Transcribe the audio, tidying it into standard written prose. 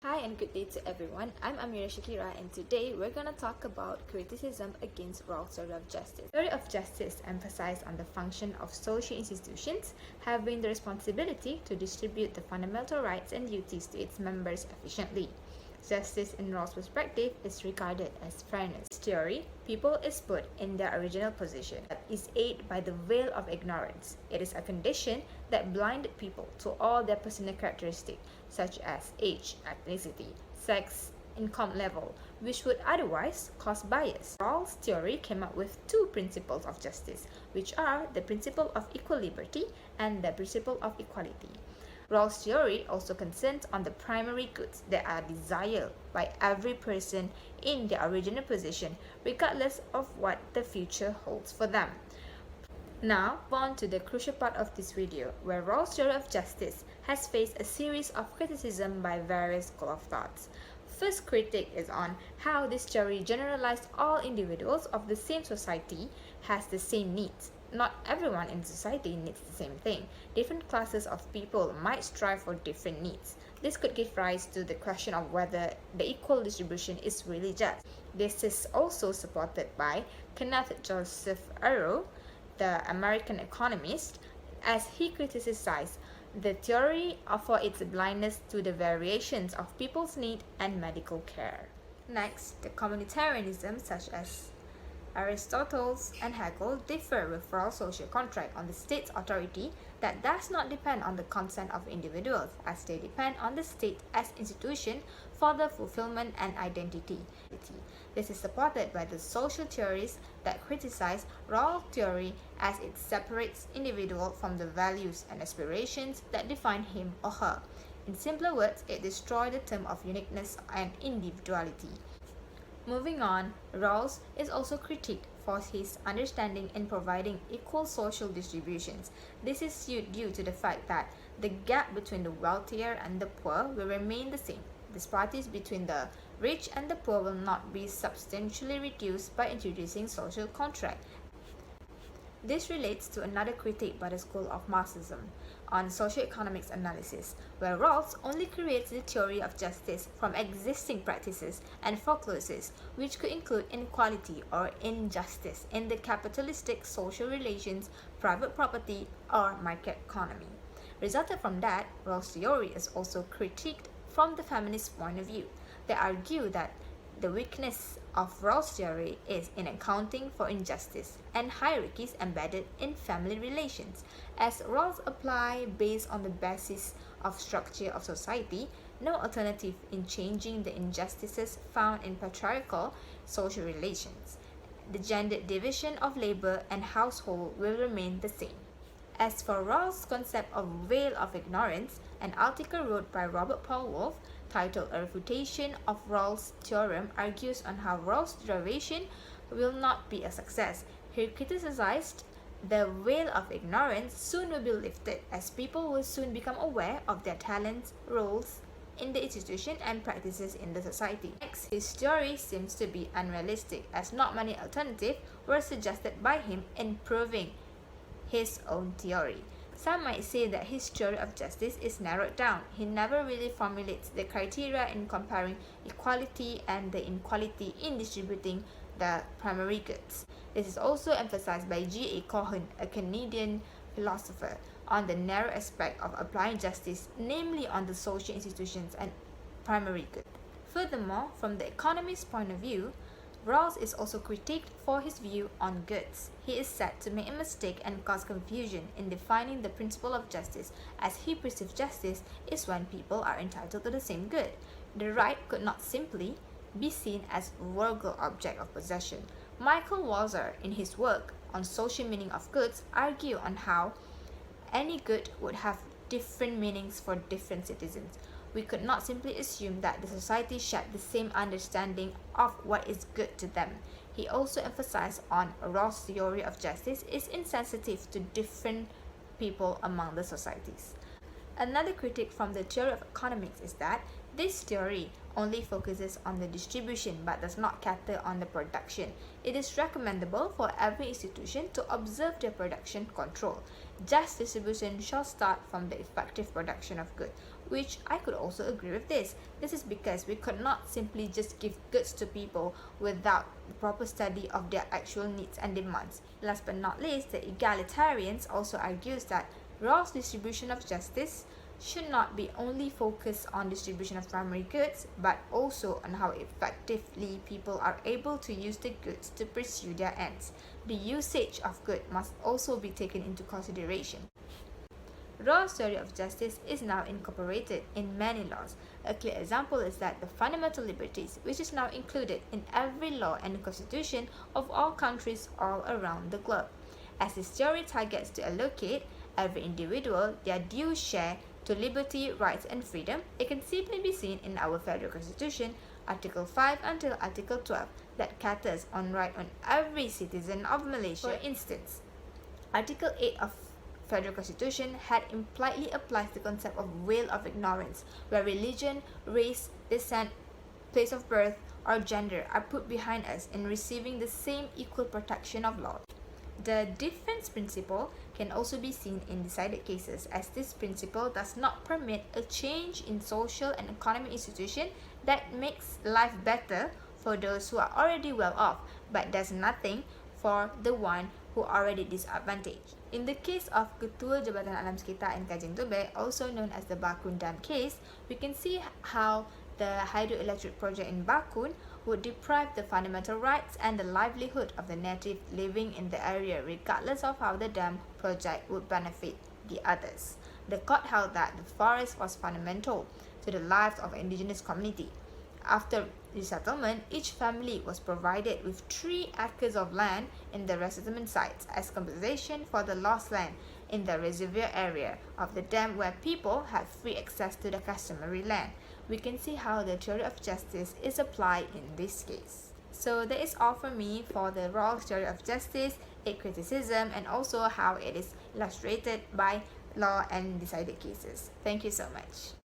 Hi and good day to everyone. I'm Amira Syakirah and today we're going to talk about criticism against Rawls' theory of justice. Theory of justice emphasized on the function of social institutions having the responsibility to distribute the fundamental rights and duties to its members efficiently. Justice in Rawls' perspective is regarded as fairness. In this theory, people is put in their original position but is aided by the veil of ignorance. It is a condition that blinded people to all their personal characteristics such as age, ethnicity, sex, income level, which would otherwise cause bias. Rawls' theory came up with two principles of justice, which are the principle of equal liberty and the principle of equality. Rawls' theory also concerns on the primary goods that are desired by every person in their original position, regardless of what the future holds for them. Now, on to the crucial part of this video, where Rawls' theory of justice has faced a series of criticism by various schools of thought. First critique is on how this theory generalized all individuals of the same society has the same needs. Not everyone in society needs the same thing. Different classes of people might strive for different needs. This could give rise to the question of whether the equal distribution is really just. This is also supported by Kenneth Joseph Arrow, the American economist, as he criticized the theory for its blindness to the variations of people's need and medical care. Next, the communitarianism such as Aristotle and Hegel differ with Rawls' social contract on the state's authority that does not depend on the consent of individuals, as they depend on the state as institution for the fulfillment and identity. This is supported by the social theories that criticize Rawls' theory as it separates individual from the values and aspirations that define him or her. In simpler words, it destroys the term of uniqueness and individuality. Moving on, Rawls is also critiqued for his understanding in providing equal social distributions. This is due to the fact that the gap between the wealthier and the poor will remain the same. Disparities between the rich and the poor will not be substantially reduced by introducing social contract. This relates to another critique by the school of Marxism on socioeconomics analysis, where Rawls only creates the theory of justice from existing practices and forecloses, which could include inequality or injustice in the capitalistic social relations, private property, or market economy. Resulted from that, Rawls' theory is also critiqued from the feminist point of view. They argue that the weakness of Rawls' theory is in accounting for injustice and hierarchies embedded in family relations. As Rawls apply based on the basis of structure of society, no alternative in changing the injustices found in patriarchal social relations. The gendered division of labor and household will remain the same. As for Rawls' concept of veil of ignorance, an article wrote by Robert Paul Wolff titled A Refutation of Rawls' Theorem argues on how Rawls' derivation will not be a success. He criticized the veil of ignorance soon will be lifted as people will soon become aware of their talents, roles in the institution and practices in the society. Next, his theory seems to be unrealistic as not many alternatives were suggested by him in proving his own theory. Some might say that his theory of justice is narrowed down. He never really formulates the criteria in comparing equality and the inequality in distributing the primary goods. This is also emphasized by G.A. Cohen, a Canadian philosopher, on the narrow aspect of applying justice, namely on the social institutions and primary goods. Furthermore, from the economist's point of view, Rawls is also critiqued for his view on goods. He is said to make a mistake and cause confusion in defining the principle of justice, as he perceives justice is when people are entitled to the same good. The right could not simply be seen as vulgar object of possession. Michael Walzer, in his work on social meaning of goods, argued on how any good would have different meanings for different citizens. We could not simply assume that the society shared the same understanding of what is good to them. He also emphasized on Rawls' theory of justice is insensitive to different people among the societies. Another critique from the theory of economics is that This theory only focuses on the distribution but does not cater on the production. It is recommendable for every institution to observe their production control. Just distribution shall start from the effective production of goods, which I could also agree with this. This is because we could not simply just give goods to people without the proper study of their actual needs and demands. Last but not least, the egalitarians also argues that Rawls' distribution of justice should not be only focused on distribution of primary goods, but also on how effectively people are able to use the goods to pursue their ends. The usage of goods must also be taken into consideration. Rawls' theory of justice is now incorporated in many laws. A clear example is that the fundamental liberties, which is now included in every law and constitution of all countries all around the globe. As this theory targets to allocate every individual their due share to liberty, rights and freedom, it can simply be seen in our Federal Constitution, Article 5 until Article 12, that caters on right on every citizen of Malaysia. For instance, Article 8 of Federal Constitution had impliedly applies the concept of veil of ignorance, where religion, race, descent, place of birth, or gender are put behind us in receiving the same equal protection of law. The difference principle can also be seen in decided cases, as this principle does not permit a change in social and economic institution that makes life better for those who are already well off, but does nothing for the one who are already disadvantaged. In the case of Ketua Jabatan Alam Sekitar and Kajian Tubek, also known as the Bakun Dam case, we can see how the hydroelectric project in Bakun would deprive the fundamental rights and the livelihood of the native living in the area, regardless of how the dam project would benefit the others. The court held that the forest was fundamental to the lives of indigenous community. After resettlement, each family was provided with 3 acres of land in the resettlement sites as compensation for the lost land in the reservoir area of the dam, where people had free access to the customary land. We can see how the theory of justice is applied in this case. So that is all for me for the Rawls theory of justice, its criticism, and also how it is illustrated by law and decided cases. Thank you so much.